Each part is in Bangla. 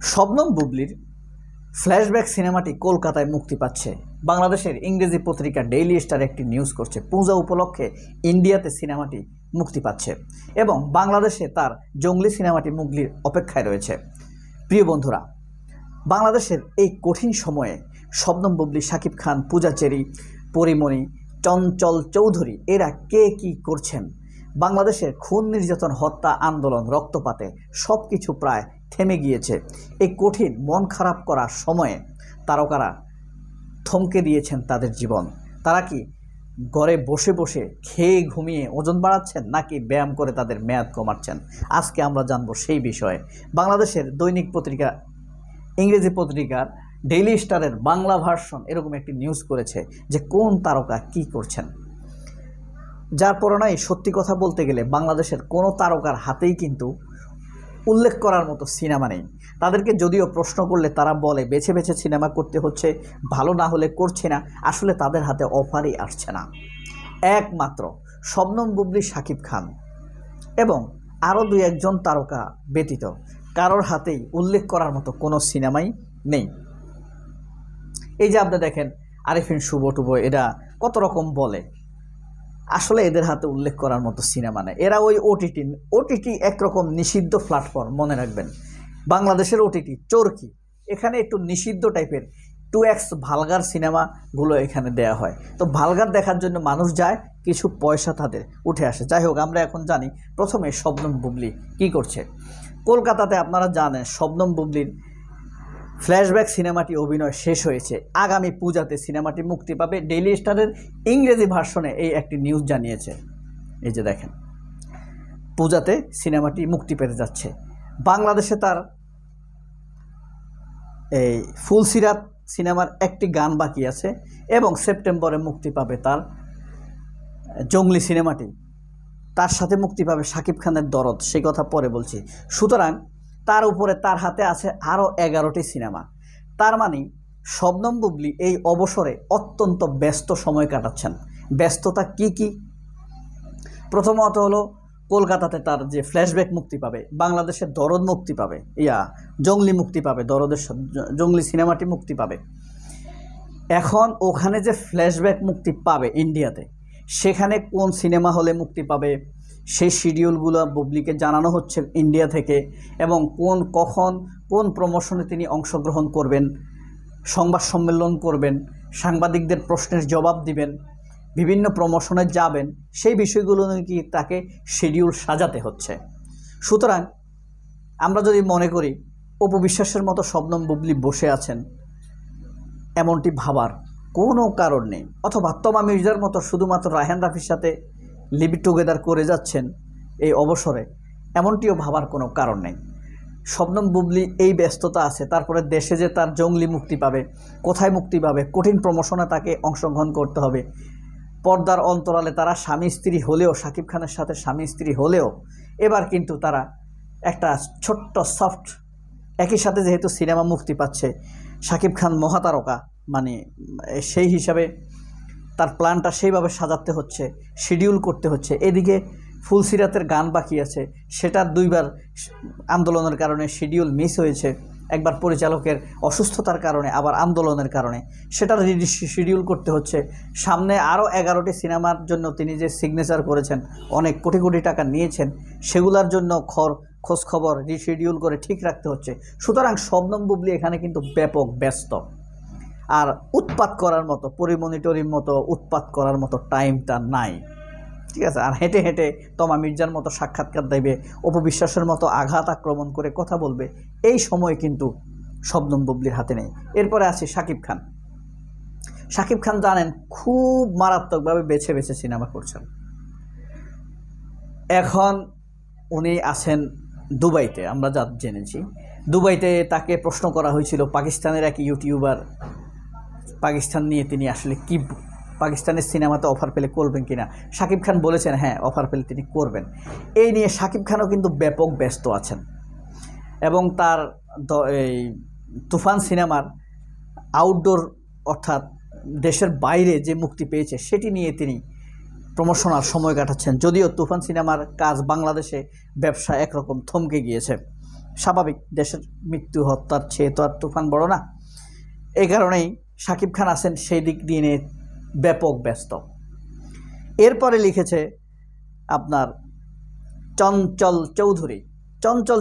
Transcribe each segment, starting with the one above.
শবনম বুবলির ফ্ল্যাশব্যাক সিনেমাটি কলকাতায় মুক্তি পাচ্ছে। বাংলাদেশের ইংরেজি পত্রিকা ডেইলি স্টার একটি নিউজ করছে, পূজা উপলক্ষে ইন্ডিয়াতে সিনেমাটি মুক্তি পাচ্ছে এবং বাংলাদেশে তার জঙ্গলি সিনেমাটি মুক্তির অপেক্ষায় রয়েছে। প্রিয় বন্ধুরা, বাংলাদেশের এই কঠিন সময়ে শবনম বুবলি, শাকিব খান, পূজা চেরি, পরিমণি, চঞ্চল চৌধুরী এরা কে কী করছেন? বাংলাদেশের খুন, নির্যাতন, হত্যা, আন্দোলন, রক্তপাতে সব কিছু প্রায় থেমে গিয়েছে। এই কঠিন মন খারাপ করার সময়ে তারকারা থমকে দিয়েছেন তাদের জীবন। তারা কি ঘরে বসে বসে খেয়ে ঘুমিয়ে ওজন বাড়াচ্ছেন নাকি ব্যায়াম করে তাদের মেয়াদ কমাচ্ছেন? আজকে আমরা জানবো সেই বিষয়ে। বাংলাদেশের দৈনিক পত্রিকা, ইংরেজি পত্রিকার ডেইলি স্টারের বাংলা ভার্সন এরকম একটি নিউজ করেছে যে কোন তারকা কি করছেন, যার পরনাই সত্যি কথা বলতে গেলে বাংলাদেশের কোনো তারকার হাতেই কিন্তু উল্লেখ করার মতো সিনেমা নেই। তাদেরকে যদিও প্রশ্ন করলে তারা বলে বেছে বেছে সিনেমা করতে হচ্ছে, ভালো না হলে করছে না। আসলে তাদের হাতে অফারই আসছে না। একমাত্র শবনম বুবলি, শাকিব খান এবং আরও দুই একজন তারকা ব্যতীত কারোর হাতেই উল্লেখ করার মতো কোনো সিনেমাই নেই। এই যে আপনি দেখেন আরিফিন, শুভ টুব এরা কত রকম বলে, আসলে এদের হাতে উল্লেখ করার মতো সিনেমা নেই। এরা ওই ওটিটি একরকম নিষিদ্ধ প্ল্যাটফর্ম, মনে রাখবেন। বাংলাদেশের ওটিটি চরকি, এখানে একটু নিষিদ্ধ টাইপের 2x ভালগার সিনেমাগুলো এখানে দেয়া হয়। তো ভালগার দেখার জন্য মানুষ যায়, কিছু পয়সা তাদের উঠে আসে। যাই হোক, আমরা এখন জানি প্রথমে শবনম বুবলি কি করছে। কলকাতাতে আপনারা জানেন শবনম বুবলির ফ্ল্যাশব্যাক সিনেমাটি অভিনয় শেষ হয়েছে। আগামী পূজাতে সিনেমাটি মুক্তি পাবে। ডেইলি স্টারের ইংরেজি ভার্সনে এই একটি নিউজ জানিয়েছে। এই যে দেখেন, পূজাতে সিনেমাটি মুক্তি পেতে যাচ্ছে। বাংলাদেশে তার এই ফুলসিরাত সিনেমার একটি গান বাকি আছে এবং সেপ্টেম্বরে মুক্তি পাবে তার জঙ্গলি সিনেমাটি। তার সাথে মুক্তি পাবে শাকিব খানের দরদ, সেই কথা পরে বলছি। সুতরাং তার উপরে তার হাতে আছে আরও 11টি সিনেমা। তার মানে শবনম বুবলি এই অবসরে অত্যন্ত ব্যস্ত সময় কাটাচ্ছেন। ব্যস্ততা কি কি? প্রথমত হলো কলকাতাতে তার যে ফ্ল্যাশব্যাক মুক্তি পাবে, বাংলাদেশের দরদ মুক্তি পাবে, জঙ্গলি মুক্তি পাবে, দরদের জঙ্গলি সিনেমাটি মুক্তি পাবে। এখন ওখানে যে ফ্ল্যাশব্যাক মুক্তি পাবে ইন্ডিয়াতে, সেখানে কোন সিনেমা হলে মুক্তি পাবে সেই শিডিউলগুলো বুবলিকে জানানো হচ্ছে ইন্ডিয়া থেকে, এবং কখন কোন প্রমোশনে তিনি অংশগ্রহণ করবেন, সংবাদ সম্মেলন করবেন, সাংবাদিকদের প্রশ্নের জবাব দিবেন, বিভিন্ন প্রমোশনে যাবেন, সেই বিষয়গুলো নাকি তাকে শিডিউল সাজাতে হচ্ছে। সুতরাং আমরা যদি মনে করি অপু বিশ্বাসের মতো শবনম বুবলি বসে আছেন, এমনটি ভাবার কোনো কারণ নেই। অথবা তমা মির্জার মতো শুধুমাত্র রায়হান রাফির সাথে লিভ টুগেদার করে যাচ্ছেন এই অবসরে, এমনটিও ভাবার কোনো কারণ নেই। শবনম বুবলি এই ব্যস্ততা আছে, তারপরে দেশে যে তার জঙ্গলি মুক্তি পাবে, কোথায় মুক্তি পাবে, কঠিন প্রমোশনে তাকে অংশগ্রহণ করতে হবে। পর্দার অন্তরালে তারা স্বামী স্ত্রী হলেও, শাকিব খানের সাথে স্বামী স্ত্রী হলেও এবার কিন্তু তারা একটা ছোট্ট সফট, একই সাথে যেহেতু সিনেমা মুক্তি পাচ্ছে, শাকিব খান মহাতারকা, মানে সেই হিসাবে তার প্ল্যানটা সেইভাবে সাজাতে হচ্ছে, শিডিউল করতে হচ্ছে। এদিকে ফুলসিরাতের গান বাকি আছে, সেটার 2বার আন্দোলনের কারণে শিডিউল মিস হয়েছে। একবার পরিচালকের অসুস্থতার কারণে, আবার আন্দোলনের কারণে সেটার শিডিউল করতে হচ্ছে। সামনে আরও 11টি সিনেমার জন্য তিনি যে সিগনেচার করেছেন, অনেক কোটি কোটি টাকা নিয়েছেন, সেগুলোর জন্য খোঁজখবর রিশিডিউল করে ঠিক রাখতে হচ্ছে। সুতরাং শবনম বুবলি এখানে কিন্তু ব্যাপক ব্যস্ত। আর উৎপাত করার মতো, পরিমনিটরির মতো উৎপাত করার মতো টাইমটা নাই, ঠিক আছে? আর হেঁটে হেঁটে তমা মির্জার মতো সাক্ষাৎকার দেবে, অপবিশ্বাসের মতো আঘাত আক্রমণ করে কথা বলবে, এই সময় কিন্তু শবনম বুবলির হাতে নেই। এরপরে আছে শাকিব খান। শাকিব খান জানেন খুব মারাত্মকভাবে বেছে বেছে সিনেমা করছেন। এখন উনি আছেন দুবাইতে, আমরা যা জেনেছি। দুবাইতে তাকে প্রশ্ন করা হয়েছিল, পাকিস্তানের এক ইউটিউবার, পাকিস্তান নিয়ে তিনি আসলে কি, পাকিস্তানের সিনেমাতে অফার পেলে করবেন কিনা। শাকিব খান বলেছেন হ্যাঁ, অফার পেলে তিনি করবেন। এই নিয়ে শাকিব খানও কিন্তু ব্যাপক ব্যস্ত আছেন এবং তার এই তুফান সিনেমার আউটডোর, অর্থাৎ দেশের বাইরে যে মুক্তি পেয়েছে সেটি নিয়ে তিনি প্রমোশনাল সময় কাটাচ্ছেন। যদিও তুফান সিনেমার কাজ বাংলাদেশে ব্যবসা একরকম থমকে গিয়েছে, স্বাভাবিক, দেশের মৃত্যু হত্যার চেয়ে তো আর তুফান বড় না। এই কারণেই শাকিব খান আছেন সেই দিক দিয়ে নিয়ে ব্যাপক ব্যস্ত। এরপরে লিখেছে আপনার চঞ্চল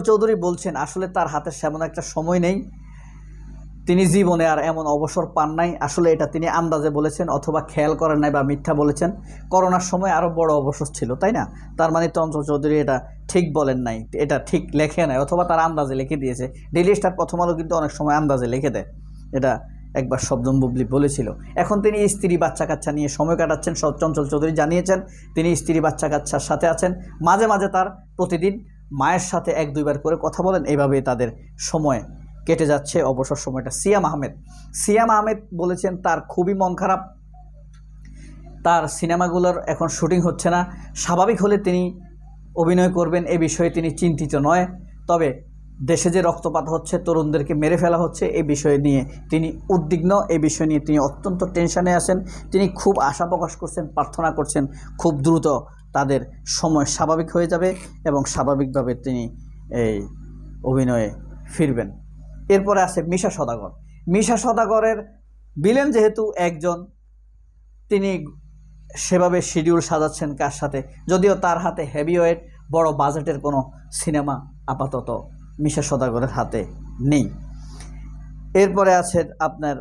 চৌধুরী বলছেন আসলে তার হাতে সেমন একটা সময় নেই, তিনি জীবনে আর এমন অবসর পান নাই। আসলে এটা তিনি আন্দাজে বলেছেন অথবা খেয়াল করেন নাই বা মিথ্যা বলেছেন। করোনার সময় আরও বড় অবসর ছিল, তাই না? তার মানে চঞ্চল চৌধুরী এটা ঠিক বলেন নাই, এটা ঠিক লেখে নাই, অথবা তার আন্দাজে লিখে দিয়েছে। ডেইলি স্টার, প্রথম আলো কিন্তু অনেক সময় আন্দাজে লিখে দেয়, এটা একবার শবনম বুবলি বলেছিল। এখন তিনি স্ত্রী বাচ্চা কাচ্চা নিয়ে সময় কাটাচ্ছেন, চঞ্চল চৌধুরী জানিয়েছেন তিনি স্ত্রী বাচ্চা কাচ্চার সাথে আছেন। মাঝে মাঝে তার প্রতিদিন মায়ের সাথে 1-2 বার করে কথা বলেন, এইভাবেই তাদের সময় কেটে যাচ্ছে, অবসর সময়টা। সিয়াম আহমেদ বলেছেন তার খুবই মন খারাপ, তার সিনেমাগুলোর এখন শুটিং হচ্ছে না। স্বাভাবিক হলে তিনি অভিনয় করবেন, এ বিষয়ে তিনি চিন্তিত নয়। তবে দেশে যে রক্তপাত হচ্ছে, তরুণদেরকে মেরে ফেলা হচ্ছে, এই বিষয় নিয়ে তিনি উদ্বিগ্ন, এই বিষয় নিয়ে তিনি অত্যন্ত টেনশনে আছেন। তিনি খুব আশা প্রকাশ করছেন, প্রার্থনা করছেন খুব দ্রুত তাদের সময় স্বাভাবিক হয়ে যাবে এবং স্বাভাবিকভাবে তিনি এই অভিনয়ে ফিরবেন। এরপরে আছে মিশা সওদাগরের ভিলেন যেহেতু একজন, তিনি সেভাবে শিডিউল সাজাচ্ছেন কার সাথে, যদিও তার হাতে হেভিওয়েট বড় বাজেটের কোনো সিনেমা আপাতত মিশা সওদাগরের হাতে নেই। এরপরে আছে আপনার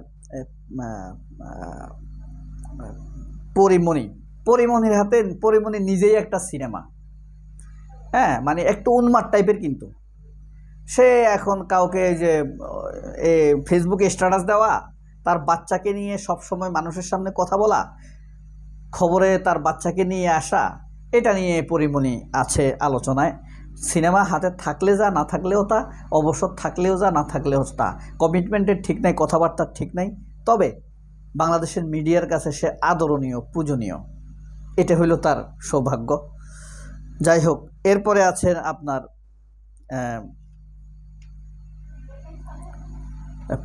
পরিমণির হাতে, পরিমণি নিজেই একটা সিনেমা, হ্যাঁ, মানে একটু উন্মাদ টাইপের, কিন্তু সে এখন কাউকে যে ফেসবুকে স্ট্যাটাস দেওয়া, তার বাচ্চাকে নিয়ে সব সময় মানুষের সামনে কথা বলা, খবরে তার বাচ্চাকে নিয়ে আসা, এটা নিয়ে পরিমণি আছে আলোচনায়। সিনেমা হাতে থাকলে যা, না থাকলেও তা, অবসর থাকলেও যা, না থাকলেও তা, কমিটমেন্টের ঠিক নাই, কথাবার্তার ঠিক নাই। তবে বাংলাদেশের মিডিয়ার কাছে সে আদরণীয়, পূজনীয়, এটা হইল তার সৌভাগ্য। যাই হোক, এরপরে আছেন আপনার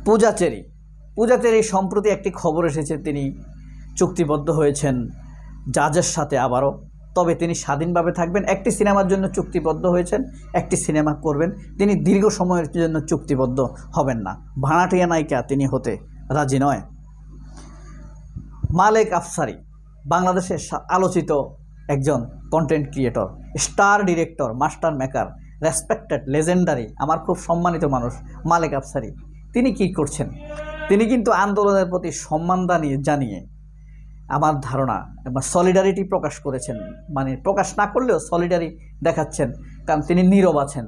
পূজা চেরি সম্প্রতি একটি খবর এসেছে, তিনি চুক্তিবদ্ধ হয়েছেন জাজের সাথে আবারও। তবে তিনি স্বাধীনভাবে থাকবেন, একটি সিনেমার জন্য চুক্তিবদ্ধ হয়েছেন, একটি সিনেমা করবেন, তিনি দীর্ঘ সময়ের জন্য চুক্তিবদ্ধ হবেন না। ভাড়াটিয়া নায়িকা তিনি হতে রাজি নয়। মালেক আফসারী বাংলাদেশের আলোচিত একজন content creator, star director, master maker, respected, legendary, আমার খুব সম্মানিত মানুষ মালেক আফসারী। তিনি কি করছেন? তিনি কিন্তু আন্দোলনের প্রতি সম্মান জানিয়ে আমার ধারণা সলিডারিটি প্রকাশ করেছেন, মানে প্রকাশ না করলেও সলিডারি দেখাচ্ছেন, কারণ তিনি নীরব আছেন।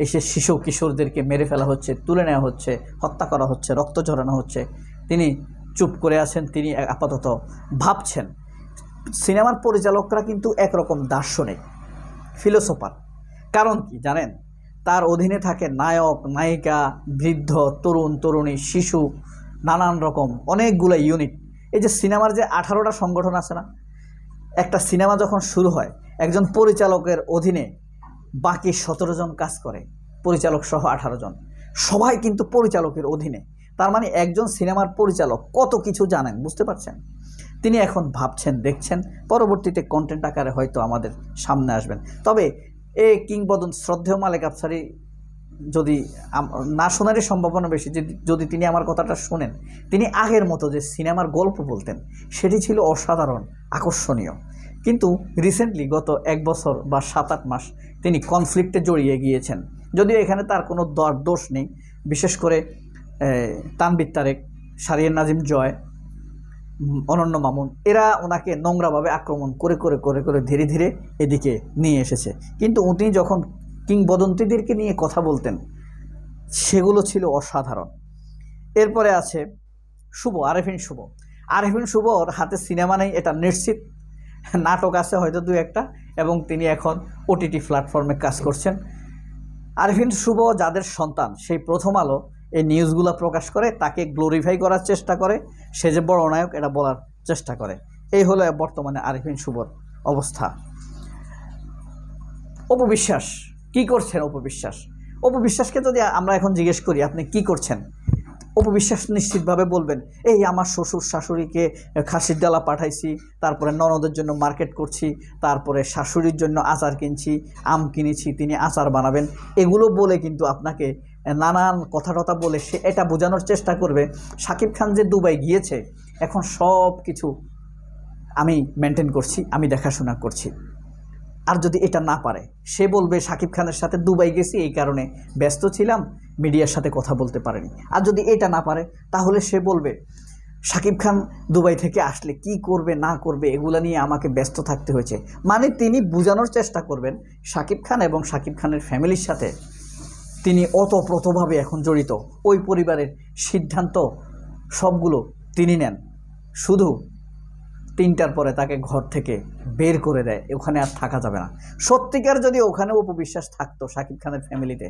এসে শিশু কিশোরদেরকে মেরে ফেলা হচ্ছে, তুলে নেওয়া হচ্ছে, হত্যা করা হচ্ছে, রক্ত ঝরানো হচ্ছে, তিনি চুপ করে আছেন। তিনি আপাতত ভাবছেন। সিনেমার পরিচালকরা কিন্তু একরকম দার্শনিক, ফিলোসোফার। কারণ কি জানেন? তার অধীনে থাকে নায়ক, নায়িকা, বৃদ্ধ, তরুণ, তরুণী, শিশু, নানান রকম অনেকগুলো ইউনিট। এই যে সিনেমার যে 18টা সংগঠন আছে না, একটা সিনেমা যখন শুরু হয়, একজন পরিচালকের অধীনে বাকি 17 জন কাজ করে, পরিচালক সহ 18 জন, সবাই কিন্তু পরিচালকের অধীনে। তার মানে একজন সিনেমার পরিচালক কত কিছু জানেন, বুঝতে পারছেন? তিনি এখন ভাবছেন, দেখছেন, পরবর্তীতে কন্টেন্ট আকারে হয়তো আমাদের সামনে আসবেন। তবে এই কিংবদন্তি শ্রদ্ধেয় মালেক আফসারী যদি না শোনারই সম্ভাবনা বেশি, যদি তিনি আমার কথাটা শোনেন, তিনি আগের মতো যে সিনেমার গল্প বলতেন সেটি ছিল অসাধারণ, আকর্ষণীয়। কিন্তু রিসেন্টলি গত 1 বছর বা 7-8 মাস তিনি কনফ্লিক্টে জড়িয়ে গিয়েছেন। যদিও এখানে তার কোনো দোষ নেই, বিশেষ করে তানভীর তারেক, শাহরিয়ার নাজিম জয়, অনন্য মামুন, এরা ওনাকে নোংরাভাবে আক্রমণ করে করে করে করে ধীরে ধীরে এদিকে নিয়ে এসেছে। কিন্তু উনি যখন কিংবদন্তিদেরকে নিয়ে কথা বলতেন সেগুলো ছিল অসাধারণ। এরপরে আছে আরেফিন শুভর হাতে সিনেমা নেই এটা নিশ্চিত, নাটক আছে হয়তো 2-1টা, এবং তিনি এখন ওটিটি প্ল্যাটফর্মে কাজ করছেন। আরেফিন শুভ যাদের সন্তান, সেই প্রথম আলো এই নিউজগুলো প্রকাশ করে, তাকে গ্লোরিফাই করার চেষ্টা করে, সে যে বড় নায়ক এটা বলার চেষ্টা করে। এই হলো বর্তমানে আরেফিন শুভর অবস্থা। অপবিশ্বাস কি করছেন? অপবিশ্বাসকে যদি আমরা এখন জিজ্ঞেস করি আপনি কি করছেন, অপু বিশ্বাস নিশ্চিতভাবে বলবেন, এই আমার শ্বশুর শাশুড়িকে খাসির ডালা পাঠাইছি, তারপরে ননদের জন্য মার্কেট করছি, তারপরে শাশুড়ির জন্য আচার কিনছি, আম কিনেছি, তিনি আচার বানাবেন, এগুলো বলে কিন্তু আপনাকে নানান কথা বলে সে এটা বোঝানোর চেষ্টা করবে শাকিব খান যে দুবাই গিয়েছে এখন সব কিছু আমি মেনটেন করছি, আমি দেখাশোনা করছি। আর যদি এটা না পারে সে বলবে শাকিব খানের সাথে দুবাই গেছি এই কারণে ব্যস্ত ছিলাম, মিডিয়ার সাথে কথা বলতে পারিনি। আর যদি এটা না পারে তাহলে সে বলবে শাকিব খান দুবাই থেকে আসলে কি করবে না করবে এগুলা নিয়ে আমাকে ব্যস্ত থাকতে হয়েছে। মানে তিনি বোঝানোর চেষ্টা করবেন শাকিব খান এবং শাকিব খানের ফ্যামিলির সাথে তিনি ওতপ্রোতভাবে এখন জড়িত, ওই পরিবারের সিদ্ধান্ত সবগুলো তিনি নেন, শুধু 3টার পরে তাকে ঘর থেকে বের করে দেয়, ওখানে আর থাকা যাবে না। সত্যিকার যদি ওখানে অপু বিশ্বাস থাকতো শাকিব খানের ফ্যামিলিতে,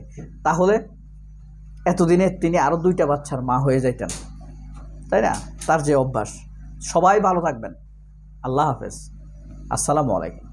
তাহলে এতদিনে তিনি আরও 2টা বাচ্চার মা হয়ে যাইতেন, তাই না? তার যে অভ্যাস। সবাই ভালো থাকবেন, আল্লাহ হাফেজ, আসসালামু আলাইকুম।